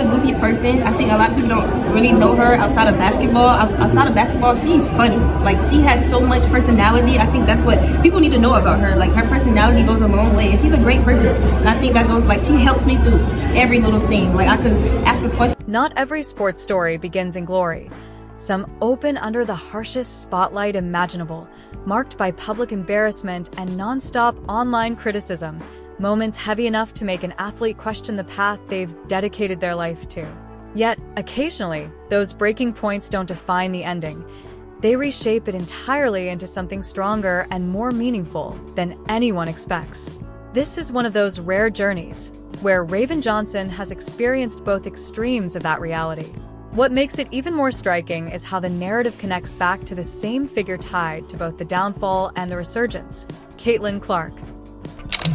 A goofy person. I think a lot of people don't really know her outside of basketball. Outside of basketball, she's funny. Like, she has so much personality. I think that's what people need to know about her. Like, her personality goes a long way, and she's a great person. And I think that goes, like, she helps me through every little thing. Like, I could ask a question. Not every sports story begins in glory. Some open under the harshest spotlight imaginable, marked by public embarrassment and non-stop online criticism. Moments heavy enough to make an athlete question the path they've dedicated their life to. Yet, occasionally, those breaking points don't define the ending. They reshape it entirely into something stronger and more meaningful than anyone expects. This is one of those rare journeys where Raven Johnson has experienced both extremes of that reality. What makes it even more striking is how the narrative connects back to the same figure tied to both the downfall and the resurgence, Caitlin Clark.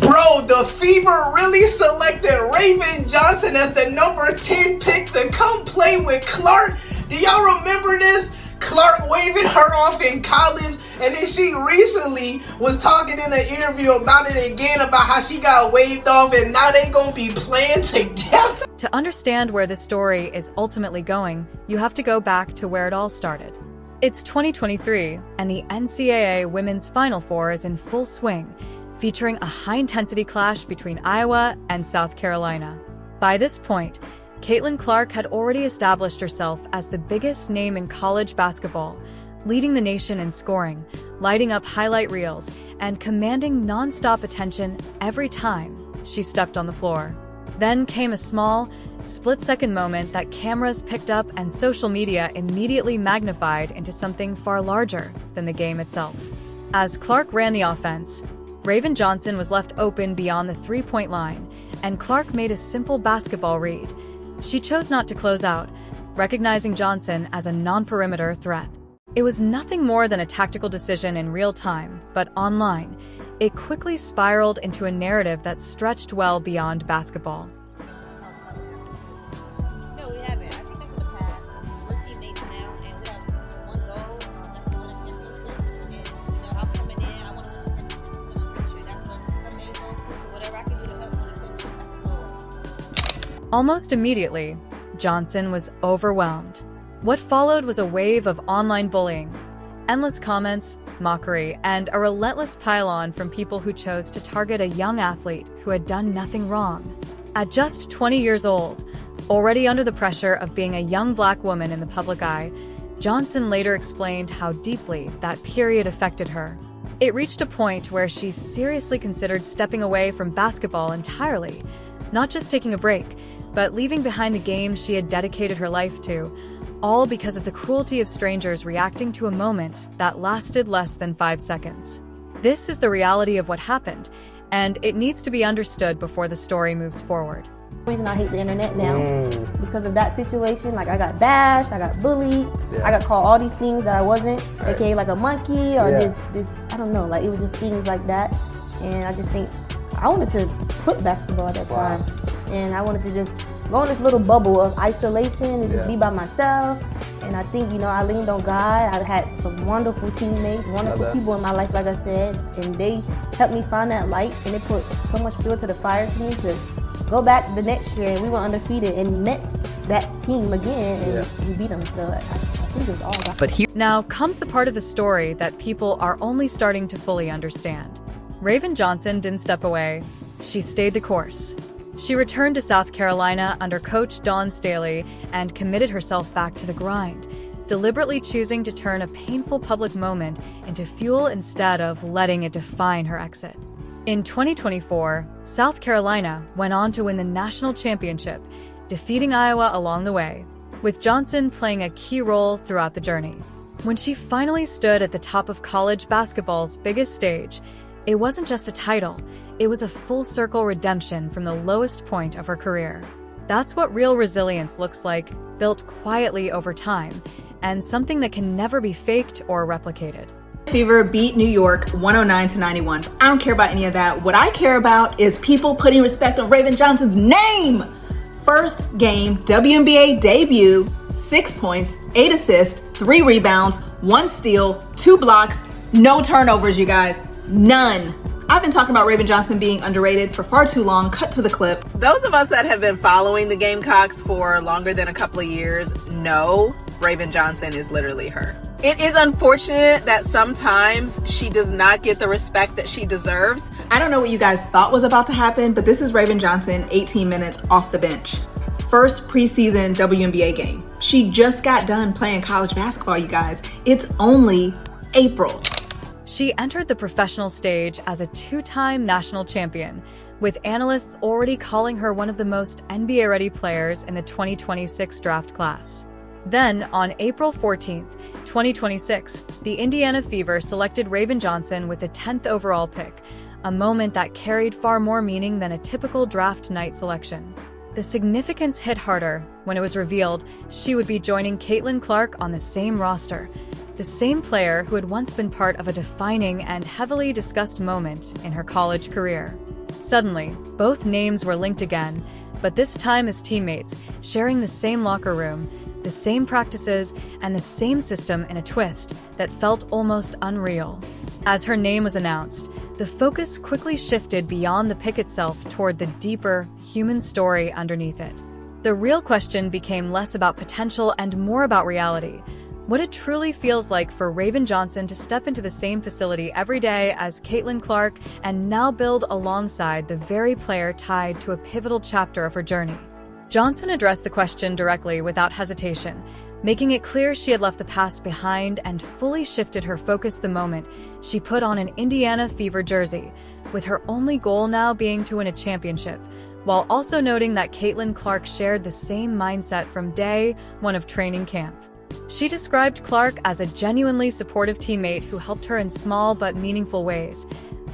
Bro, the Fever really selected Raven Johnson as the number 10 pick to come play with Clark. Do y'all remember this? Clark waving her off in college, and then she recently was talking in an interview about it again, about how she got waved off, and now they gonna be playing together. To understand where this story is ultimately going, you have to go back to where it all started. It's 2023, and the NCAA Women's Final Four is in full swing, featuring a high-intensity clash between Iowa and South Carolina. By this point, Caitlin Clark had already established herself as the biggest name in college basketball, leading the nation in scoring, lighting up highlight reels, and commanding non-stop attention every time she stepped on the floor. Then came a small, split-second moment that cameras picked up and social media immediately magnified into something far larger than the game itself. As Clark ran the offense, Raven Johnson was left open beyond the three-point line, and Clark made a simple basketball read. She chose not to close out, recognizing Johnson as a non-perimeter threat. It was nothing more than a tactical decision in real time, but online, it quickly spiraled into a narrative that stretched well beyond basketball. No, we haven't. I think that's in the past. We're teammates now, and we have one goal. That's to win a championship. And, I'm coming in. I want to win the championship, and I'm pretty sure that's her main goal. So whatever I can do to help win the championship, that's the goal. Almost immediately, Johnson was overwhelmed. What followed was a wave of online bullying, endless comments, mockery, and a relentless pile-on from people who chose to target a young athlete who had done nothing wrong. At just 20 years old, already under the pressure of being a young black woman in the public eye, Johnson later explained how deeply that period affected her. It reached a point where she seriously considered stepping away from basketball entirely, not just taking a break, but leaving behind the game she had dedicated her life to, all because of the cruelty of strangers reacting to a moment that lasted less than 5 seconds. This is the reality of what happened, and it needs to be understood before the story moves forward. The reason I hate the internet now, because of that situation, like I got bashed, I got bullied, I got called all these things that I wasn't, aka like a monkey or this, I don't know, like it was just things like that. And I just think I wanted to quit basketball at that time. And I wanted to just go in this little bubble of isolation and just be by myself. And I think, I leaned on God. I had some wonderful teammates, wonderful people in my life, like I said, and they helped me find that light, and they put so much fuel to the fire to me to go back the next year, and we were undefeated and met that team again, and we beat them. So I think it was all God. But now comes the part of the story that people are only starting to fully understand. Raven Johnson didn't step away. She stayed the course. She returned to South Carolina under coach Dawn Staley and committed herself back to the grind, deliberately choosing to turn a painful public moment into fuel instead of letting it define her exit. In 2024, South Carolina went on to win the national championship, defeating Iowa along the way, with Johnson playing a key role throughout the journey. When she finally stood at the top of college basketball's biggest stage, it wasn't just a title, it was a full-circle redemption from the lowest point of her career. That's what real resilience looks like, built quietly over time, and something that can never be faked or replicated. Fever beat New York 109-91. I don't care about any of that. What I care about is people putting respect on Raven Johnson's name. First game, WNBA debut, 6 points, 8 assists, 3 rebounds, 1 steal, 2 blocks, no turnovers, you guys. None. I I've been talking about Raven Johnson being underrated for far too long. Cut to the clip. Those of us that have been following the Gamecocks for longer than a couple of years know Raven Johnson is literally her. It is unfortunate that sometimes she does not get the respect that she deserves. I don't know what you guys thought was about to happen, but this is Raven Johnson, 18 minutes off the bench. First preseason WNBA game. She just got done playing college basketball, you guys. It's only April. She entered the professional stage as a two-time national champion, with analysts already calling her one of the most NBA-ready players in the 2026 draft class. Then, on April 14th, 2026, the Indiana Fever selected Raven Johnson with the 10th overall pick, a moment that carried far more meaning than a typical draft night selection. The significance hit harder when it was revealed she would be joining Caitlin Clark on the same roster, the same player who had once been part of a defining and heavily discussed moment in her college career. Suddenly, both names were linked again, but this time as teammates, sharing the same locker room, the same practices, and the same system in a twist that felt almost unreal. As her name was announced, the focus quickly shifted beyond the pick itself toward the deeper, human story underneath it. The real question became less about potential and more about reality. What it truly feels like for Raven Johnson to step into the same facility every day as Caitlin Clark and now build alongside the very player tied to a pivotal chapter of her journey. Johnson addressed the question directly without hesitation, making it clear she had left the past behind and fully shifted her focus the moment she put on an Indiana Fever jersey, with her only goal now being to win a championship, while also noting that Caitlin Clark shared the same mindset from day one of training camp. She described Clark as a genuinely supportive teammate who helped her in small but meaningful ways,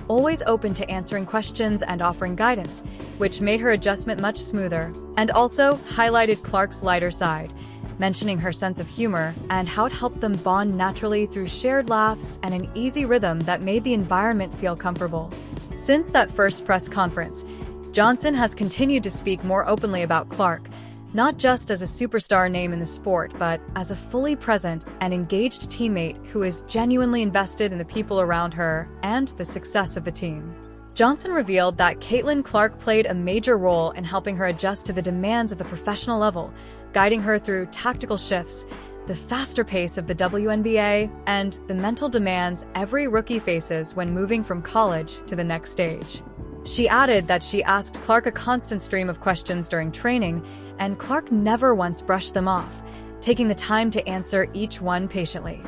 always open to answering questions and offering guidance, which made her adjustment much smoother, and also highlighted Clark's lighter side, mentioning her sense of humor and how it helped them bond naturally through shared laughs and an easy rhythm that made the environment feel comfortable. Since that first press conference, Johnson has continued to speak more openly about Clark, not just as a superstar name in the sport, but as a fully present and engaged teammate who is genuinely invested in the people around her and the success of the team. Johnson revealed that Caitlin Clark played a major role in helping her adjust to the demands of the professional level, guiding her through tactical shifts, the faster pace of the WNBA, and the mental demands every rookie faces when moving from college to the next stage. She added that she asked Clark a constant stream of questions during training, and Clark never once brushed them off, taking the time to answer each one patiently.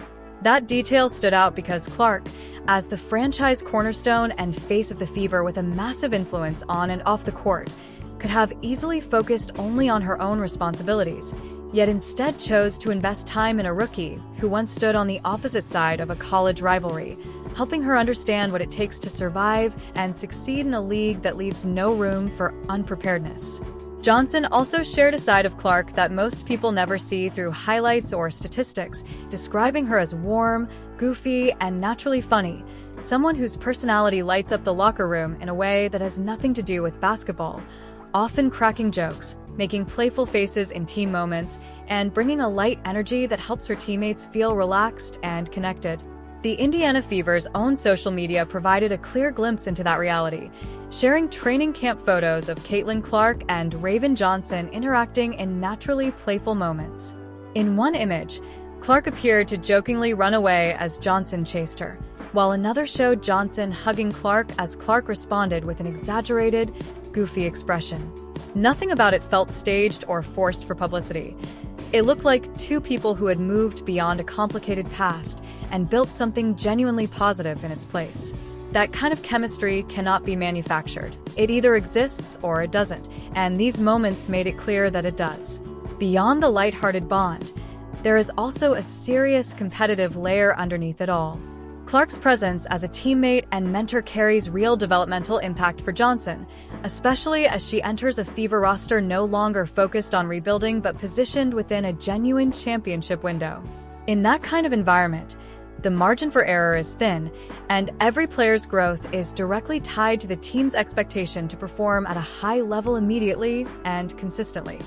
That detail stood out because Clark, as the franchise cornerstone and face of the Fever with a massive influence on and off the court, could have easily focused only on her own responsibilities, yet instead chose to invest time in a rookie who once stood on the opposite side of a college rivalry, helping her understand what it takes to survive and succeed in a league that leaves no room for unpreparedness. Johnson also shared a side of Clark that most people never see through highlights or statistics, describing her as warm, goofy, and naturally funny, someone whose personality lights up the locker room in a way that has nothing to do with basketball, often cracking jokes, making playful faces in team moments, and bringing a light energy that helps her teammates feel relaxed and connected. The Indiana Fever's own social media provided a clear glimpse into that reality, sharing training camp photos of Caitlin Clark and Raven Johnson interacting in naturally playful moments. In one image, Clark appeared to jokingly run away as Johnson chased her, while another showed Johnson hugging Clark as Clark responded with an exaggerated, goofy expression. Nothing about it felt staged or forced for publicity. It looked like two people who had moved beyond a complicated past and built something genuinely positive in its place. That kind of chemistry cannot be manufactured. It either exists or it doesn't, and these moments made it clear that it does. Beyond the lighthearted bond, there is also a serious competitive layer underneath it all. Clark's presence as a teammate and mentor carries real developmental impact for Johnson, especially as she enters a Fever roster no longer focused on rebuilding but positioned within a genuine championship window. In that kind of environment, the margin for error is thin, and every player's growth is directly tied to the team's expectation to perform at a high level immediately and consistently.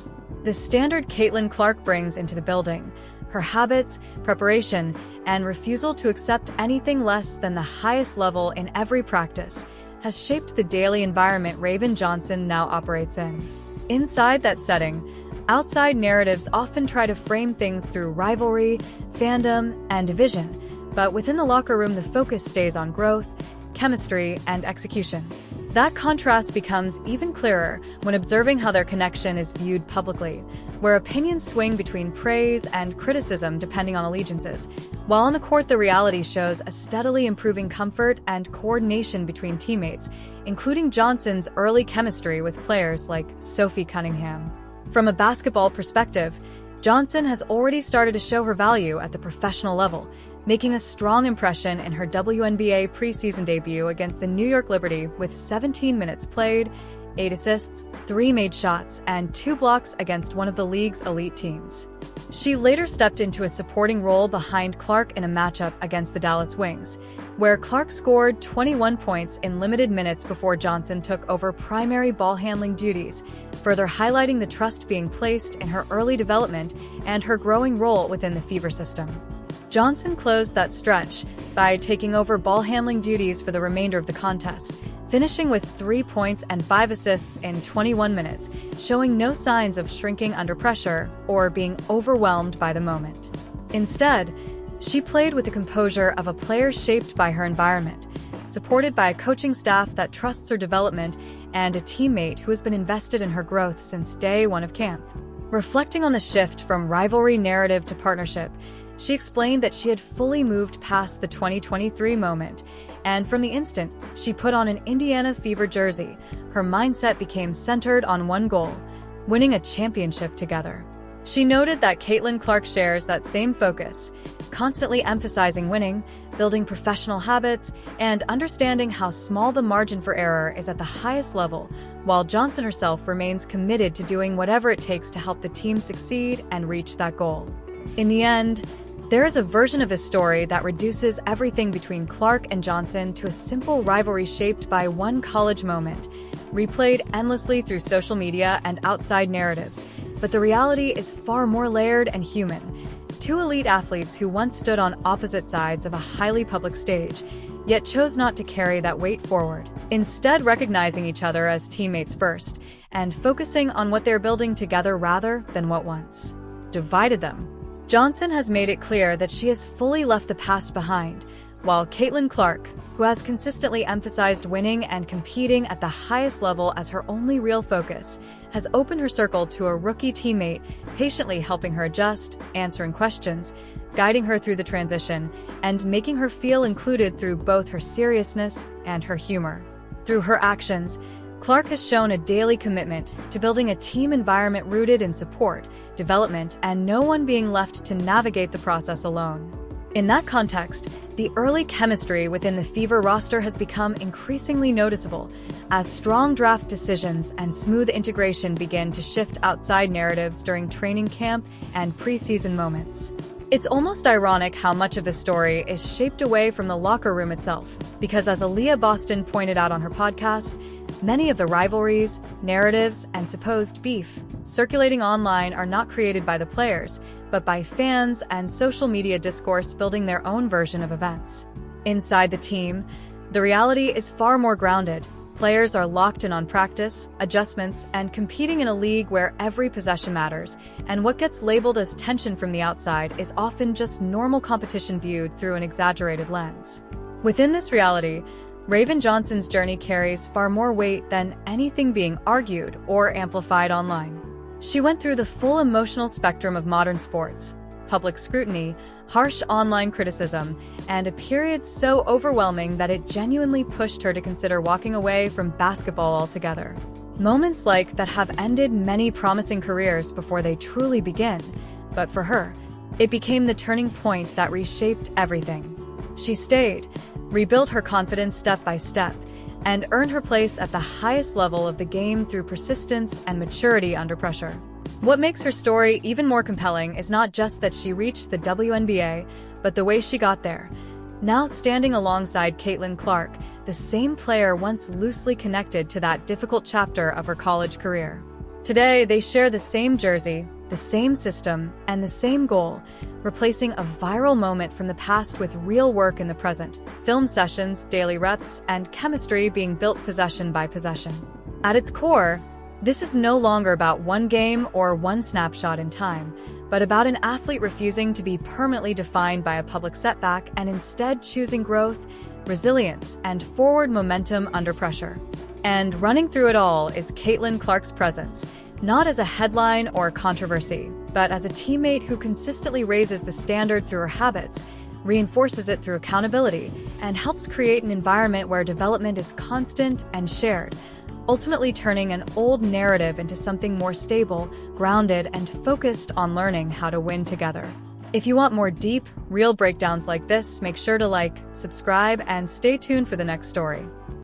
The standard Caitlin Clark brings into the building, her habits, preparation, and refusal to accept anything less than the highest level in every practice, has shaped the daily environment Raven Johnson now operates in. Inside that setting, outside narratives often try to frame things through rivalry, fandom, and division, but within the locker room the focus stays on growth, chemistry, and execution. That contrast becomes even clearer when observing how their connection is viewed publicly, where opinions swing between praise and criticism depending on allegiances, while on the court the reality shows a steadily improving comfort and coordination between teammates, including Johnson's early chemistry with players like Sophie Cunningham. From a basketball perspective, Johnson has already started to show her value at the professional level, making a strong impression in her WNBA preseason debut against the New York Liberty with 17 minutes played, 8 assists, 3 made shots, and 2 blocks against one of the league's elite teams. She later stepped into a supporting role behind Clark in a matchup against the Dallas Wings, where Clark scored 21 points in limited minutes before Johnson took over primary ball handling duties, further highlighting the trust being placed in her early development and her growing role within the Fever system. Johnson closed that stretch by taking over ball handling duties for the remainder of the contest, finishing with 3 points and 5 assists in 21 minutes, showing no signs of shrinking under pressure or being overwhelmed by the moment. Instead, she played with the composure of a player shaped by her environment, supported by a coaching staff that trusts her development and a teammate who has been invested in her growth since day one of camp. Reflecting on the shift from rivalry narrative to partnership, she explained that she had fully moved past the 2023 moment, and from the instant she put on an Indiana Fever jersey, her mindset became centered on one goal: winning a championship together. She noted that Caitlin Clark shares that same focus, constantly emphasizing winning, building professional habits, and understanding how small the margin for error is at the highest level, while Johnson herself remains committed to doing whatever it takes to help the team succeed and reach that goal. In the end, there is a version of this story that reduces everything between Clark and Johnson to a simple rivalry shaped by one college moment, replayed endlessly through social media and outside narratives. But the reality is far more layered and human. Two elite athletes who once stood on opposite sides of a highly public stage, yet chose not to carry that weight forward, instead recognizing each other as teammates first, and focusing on what they're building together rather than what once divided them. Johnson has made it clear that she has fully left the past behind, while Caitlin Clark, who has consistently emphasized winning and competing at the highest level as her only real focus, has opened her circle to a rookie teammate, patiently helping her adjust, answering questions, guiding her through the transition, and making her feel included through both her seriousness and her humor. Through her actions, Clark has shown a daily commitment to building a team environment rooted in support, development, and no one being left to navigate the process alone. In that context, the early chemistry within the Fever roster has become increasingly noticeable as strong draft decisions and smooth integration begin to shift outside narratives during training camp and preseason moments. It's almost ironic how much of the story is shaped away from the locker room itself, because as Aaliyah Boston pointed out on her podcast, many of the rivalries, narratives, and supposed beef circulating online are not created by the players, but by fans and social media discourse building their own version of events. Inside the team, the reality is far more grounded. Players are locked in on practice, adjustments, and competing in a league where every possession matters, and what gets labeled as tension from the outside is often just normal competition viewed through an exaggerated lens. Within this reality, Raven Johnson's journey carries far more weight than anything being argued or amplified online. She went through the full emotional spectrum of modern sports: public scrutiny, harsh online criticism, and a period so overwhelming that it genuinely pushed her to consider walking away from basketball altogether. Moments like that have ended many promising careers before they truly begin, but for her, it became the turning point that reshaped everything. She stayed, rebuilt her confidence step by step, and earned her place at the highest level of the game through persistence and maturity under pressure. What makes her story even more compelling is not just that she reached the WNBA, but the way she got there. Now standing alongside Caitlin Clark, the same player once loosely connected to that difficult chapter of her college career. Today, they share the same jersey, the same system, and the same goal, replacing a viral moment from the past with real work in the present, film sessions, daily reps, and chemistry being built possession by possession. At its core, this is no longer about one game or one snapshot in time, but about an athlete refusing to be permanently defined by a public setback and instead choosing growth, resilience, and forward momentum under pressure. And running through it all is Caitlin Clark's presence, not as a headline or controversy, but as a teammate who consistently raises the standard through her habits, reinforces it through accountability, and helps create an environment where development is constant and shared, ultimately turning an old narrative into something more stable, grounded, and focused on learning how to win together. If you want more deep, real breakdowns like this, make sure to like, subscribe, and stay tuned for the next story.